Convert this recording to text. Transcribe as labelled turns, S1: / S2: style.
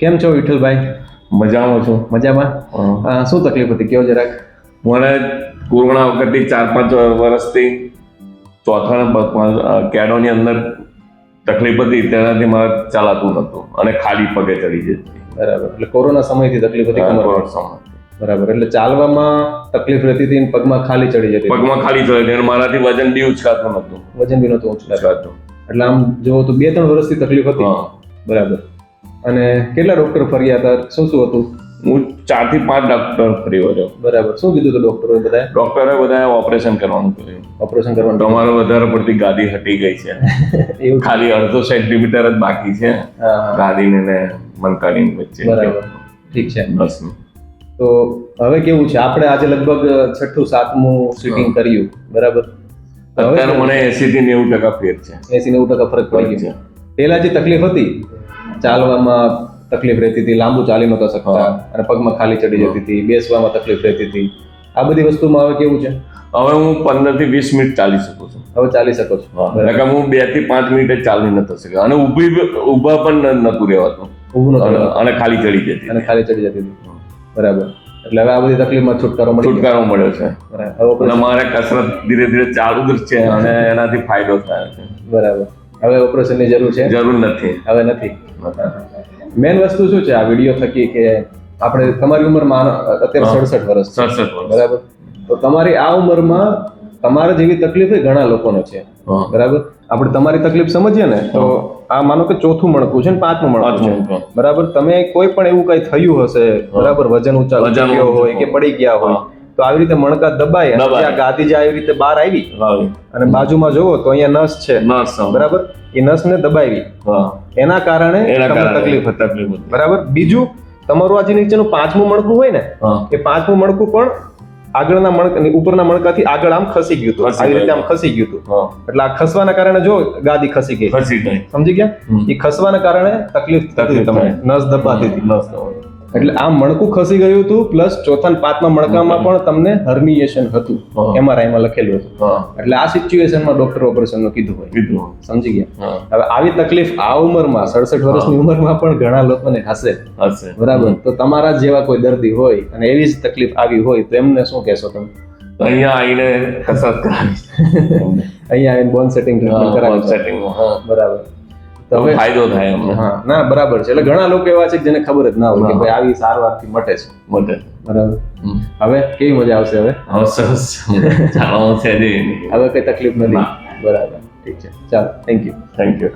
S1: કેમ છો વિઠ્ઠલભાઈ?
S2: મજામાં છું.
S1: મજામાં? શું તકલીફ હતી કયો જરાક.
S2: મને કોરોના વખતથી 4-5 વર્ષથી ચોથા પગમાં કેડોની અંદર તકલીફ હતી, તેનાથી મારે ચાલાતું નહોતું અને ખાલી પગે ચડી જતી.
S1: બરાબર, એટલે કોરોના સમયથી તકલીફ હતી કમરમાં. બરાબર, એટલે ચાલવામાં તકલીફ રહેતી હતી, પગમાં ખાલી ચડી જતી.
S2: પગમાં ખાલી ચડી જતી અને મારાથી વજન બી ઉચકાતું નહોતું.
S1: વજન બી નહોતું ઉચકાતું. એટલે આમ જો તો 2-3 વર્ષથી તકલીફ હતી. બરાબર. અને કેટલા ડોક્ટર ફર્યા હતા? શું હતું?
S2: હું 4 થી 5 ડોક્ટર ફરી વળ્યો.
S1: બરાબર. શું કીધું હતું ડોક્ટરે?
S2: બધાએ ઓપરેશન કરવાનું કહ્યું.
S1: ઓપરેશન કરવાનું.
S2: તમારો વધારે પડતી ગાદી હટી ગઈ છે.
S1: એવું
S2: ખાલી 1.5 સેન્ટીમીટર જ બાકી છે ગાદીને ને મણકાની વચ્ચે.
S1: બરાબર, ઠીક છે.
S2: બસ.
S1: તો હવે કેવું છે? આપણે આજે લગભગ 6ઠું 7મું સીટિંગ કર્યું. બરાબર.
S2: અત્યારે મને 80 થી 90% ફેર છે.
S1: 80-90% ફરક પડી ગયો. પહેલા જે તકલીફ હતી, ચાલવામાં તકલીફ રહેતી હતી, લાંબુ ચાલી નહોતા શકતા અને પગમાં ખાલી ચડી જતી હતી, બેસવામાં તકલીફ રહેતી હતી, આ બધી વસ્તુમાં હવે કેવું છે?
S2: હવે હું 15 થી 20 મિનિટ ચાલી શકું છું.
S1: હવે ચાલી શકો છો.
S2: હું 2 થી 5 મિનિટ જ ચાલી નતો શક્યો અને ઊભા પણ નતું રહેવાતું.
S1: ઊભું નતું
S2: અને ખાલી ચડી જતી.
S1: બરાબર. એટલે હવે આ બધી તકલીફમાં છુટકારો
S2: મળ્યો છે. અને મારે કસરત ધીરે ધીરે ચાલુ જ છે અને એનાથી ફાયદો થાય છે.
S1: બરાબર. હવે ઓપરેશનની જરૂર છે?
S2: જરૂર નથી.
S1: હવે નથી. મેન વસ્તુ શું છે આ વિડીયો થકી કે આપણે તમારી ઉંમરમાં અત્યારે 67 વર્ષ. બરાબર. તો તમારી આ ઉંમરમાં તમારા જેવી તકલીફ ઘણા લોકોને છે. બરાબર. આપણે તમારી તકલીફ સમજીએ ને તો આ માનો કે 4થું મણકું છે ને 5મું મણકું છે. બરાબર. તમે કોઈ પણ એવું કઈ થયું હશે, બરાબર, વજન ઊંચા હોય કે પડી ગયા હોય, તો આવી રીતે મણકા દબાય અને આ ગાદી જે આવી રીતે બહાર આવી અને બાજુમાં જોવો તો અહીંયા નસ છે. બરાબર. એ નસને દબાવી, એના કારણે તકલીફ હતી. બરાબર. બીજું, તમારું આ જે નીચેનું 5મું મણકું હોય ને, એ 5મું મણકું પણ આગળના મણકા ઉપરના મણકાથી આગળ આમ ખસી ગયું હતું. આવી રીતે આમ ખસી ગયું હતું. એટલે આ ખસવાના કારણે જો ગાદી ખસી ગઈ. સમજી ગયા? એ ખસવાના કારણે તકલીફ થતી તમને, નસ દબાતી હતી. એટલે આ મણકું ખસી ગયું હતું, પ્લસ 4થા અને 5મા મણકામાં પણ તમને હર્નિએશન હતું, MRI-માં લખેલું હતું. એટલે આ સિચ્યુએશનમાં ડોક્ટર ઓપરેશનનું કીધું હોય. સમજી ગયા? હવે આવી તકલીફ આ ઉંમરમાં 67 વર્ષની ઉંમરમાં પણ ઘણા લોકોને હશે. બરાબર. તો તમારા જેવા કોઈ દર્દી હોય અને એવી જ તકલીફ આવી હોય તો એમને શું કહેશો તમે?
S2: અહીંયા આવીને કસરત કરાવી.
S1: અહીંયા આવીને બોન સેટિંગ કરાવી. બરાબર.
S2: હવે ફાયદો થાય અમને.
S1: ના, બરાબર છે. એટલે ઘણા લોકો એવા છે કે જેને ખબર જ ના હોય કે ભાઈ આવી સારવારથી મટે છે. બરાબર. હવે કેવી મજા આવશે? હવે
S2: સરસ. હવે કઈ
S1: તકલીફ નથી. બરાબર, ઠીક છે. ચાલો, થેન્ક યુ.